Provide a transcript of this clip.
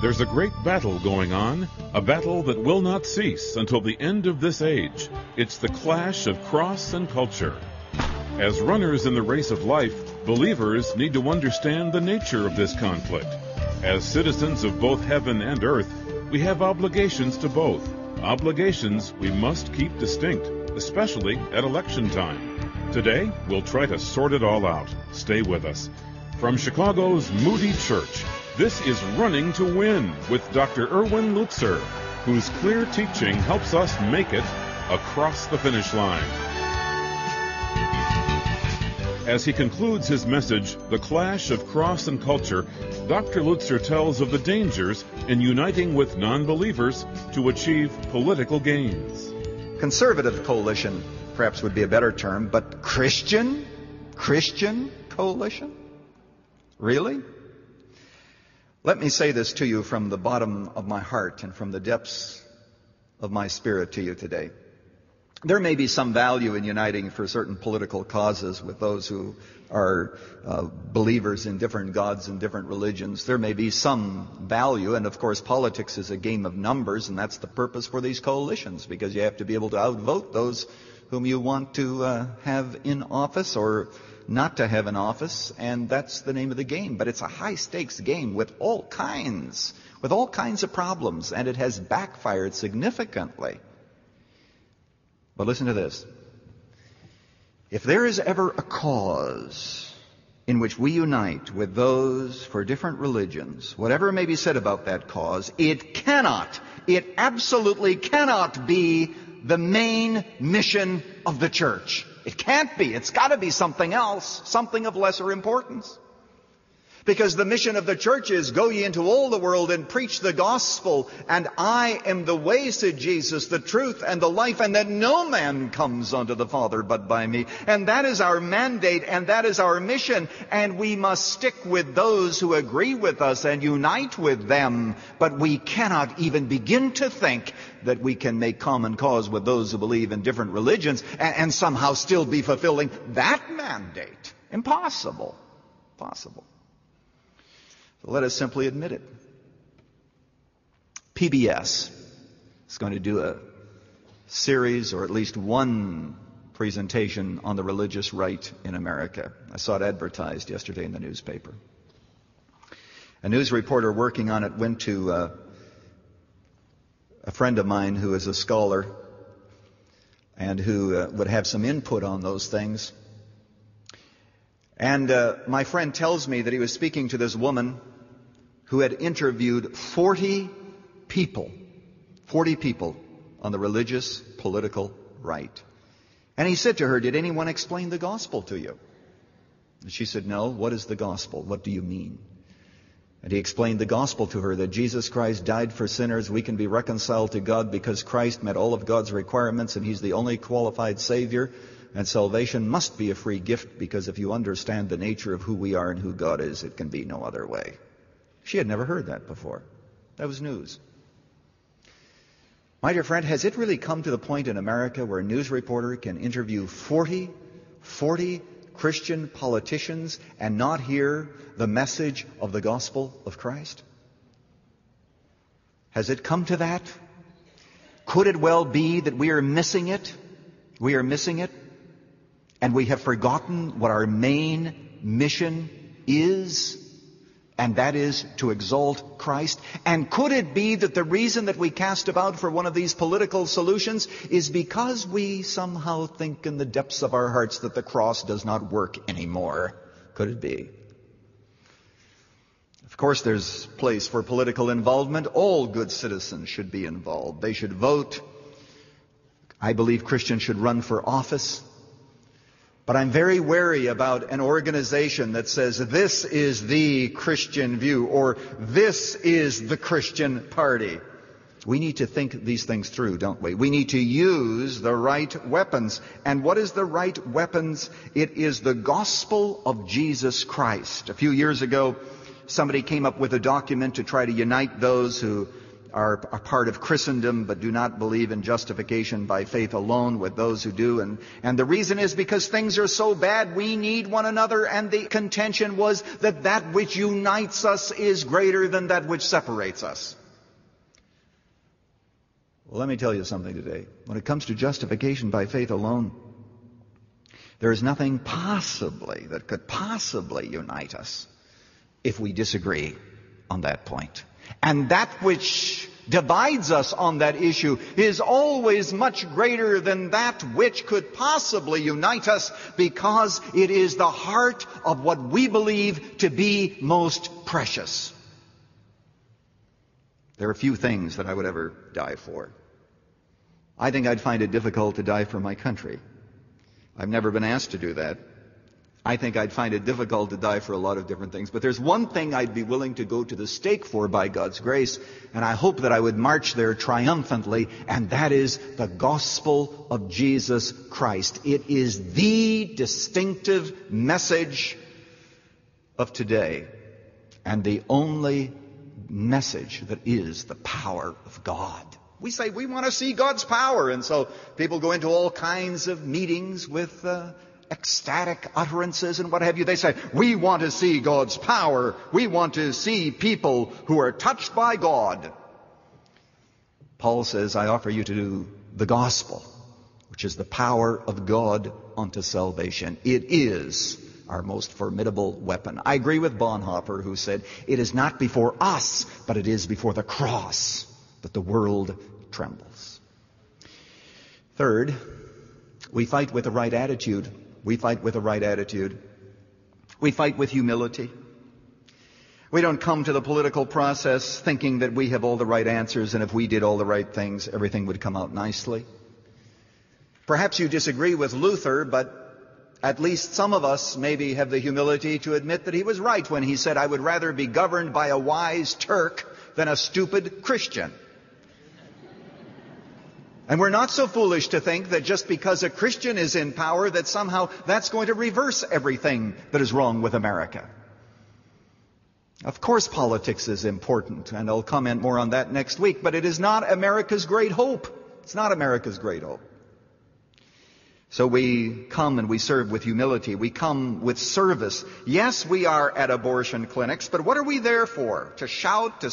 There's a great battle going on, a battle that will not cease until the end of this age. It's the clash of cross and culture. As runners in the race of life, believers need to understand the nature of this conflict. As citizens of both heaven and earth, we have obligations to both. Obligations we must keep distinct, especially at election time. Today, we'll try to sort it all out. Stay with us. From Chicago's Moody Church, this is Running to Win with Dr. Erwin Lutzer, whose clear teaching helps us make it across the finish line. As he concludes his message, The Clash of Cross and Culture, Dr. Lutzer tells of the dangers in uniting with non-believers to achieve political gains. Conservative coalition, perhaps would be a better term, but Christian coalition? Really? Let me say this to you from the bottom of my heart and from the depths of my spirit to you today. There may be some value in uniting for certain political causes with those who are believers in different gods and different religions. There may be some value, and of course politics is a game of numbers, and that's the purpose for these coalitions, because you have to be able to outvote those whom you want to have in office or not to have in office, and that's the name of the game. But it's a high-stakes game with all kinds of problems, and it has backfired significantly. But listen to this. If there is ever a cause in which we unite with those for different religions, whatever may be said about that cause, it absolutely cannot be the main mission of the church. It can't be. It's got to be something else, something of lesser importance. Because the mission of the church is, go ye into all the world and preach the gospel, and I am the way, said Jesus, the truth and the life, and that no man comes unto the Father but by me. And that is our mandate, and that is our mission, and we must stick with those who agree with us and unite with them. But we cannot even begin to think that we can make common cause with those who believe in different religions and somehow still be fulfilling that mandate. Impossible. Possible. So let us simply admit it. PBS is going to do a series, or at least one presentation, on the religious right in America. I saw it advertised yesterday in the newspaper. A news reporter working on it went to a friend of mine who is a scholar and who would have some input on those things. And my friend tells me that he was speaking to this woman who had interviewed 40 people on the religious political right. And he said to her, did anyone explain the gospel to you? And she said, no. What is the gospel? What do you mean? And he explained the gospel to her, that Jesus Christ died for sinners. We can be reconciled to God because Christ met all of God's requirements, and He's the only qualified Savior. And salvation must be a free gift, because if you understand the nature of who we are and who God is, it can be no other way. She had never heard that before. That was news. My dear friend, has it really come to the point in America where a news reporter can interview 40 Christian politicians and not hear the message of the gospel of Christ? Has it come to that? Could it well be that we are missing it? We are missing it, and we have forgotten what our main mission is, and that is to exalt Christ. And could it be that the reason that we cast about for one of these political solutions is because we somehow think in the depths of our hearts that the cross does not work anymore? Could it be? Of course, there's place for political involvement. All good citizens should be involved. They should vote. I believe Christians should run for office. But I'm very wary about an organization that says this is the Christian view, or this is the Christian party. We need to think these things through, don't we? We need to use the right weapons. And what is the right weapons? It is the gospel of Jesus Christ. A few years ago, somebody came up with a document to try to unite those who are a part of Christendom but do not believe in justification by faith alone with those who do. And the reason is because things are so bad, we need one another, and the contention was that which unites us is greater than that which separates us. Well, let me tell you something today. When it comes to justification by faith alone, there is nothing possibly that could possibly unite us if we disagree on that point. And that which divides us on that issue is always much greater than that which could possibly unite us, because it is the heart of what we believe to be most precious. There are few things that I would ever die for. I think I'd find it difficult to die for my country. I've never been asked to do that. I think I'd find it difficult to die for a lot of different things. But there's one thing I'd be willing to go to the stake for by God's grace, and I hope that I would march there triumphantly, and that is the gospel of Jesus Christ. It is the distinctive message of today, and the only message that is the power of God. We say we want to see God's power, and so people go into all kinds of meetings with ecstatic utterances and what have you. They say, we want to see God's power. We want to see people who are touched by God. Paul says, I offer you to do the gospel, which is the power of God unto salvation. It is our most formidable weapon. I agree with Bonhoeffer, who said, it is not before us, but it is before the cross that the world trembles. Third, we fight with the right attitude. We fight with the right attitude. We fight with humility. We don't come to the political process thinking that we have all the right answers, and if we did all the right things, everything would come out nicely. Perhaps you disagree with Luther, but at least some of us maybe have the humility to admit that he was right when he said, I would rather be governed by a wise Turk than a stupid Christian. And we're not so foolish to think that just because a Christian is in power that somehow that's going to reverse everything that is wrong with America. Of course politics is important, and I'll comment more on that next week, but it is not America's great hope. It's not America's great hope. So we come and we serve with humility. We come with service. Yes, we are at abortion clinics, but what are we there for? To shout, to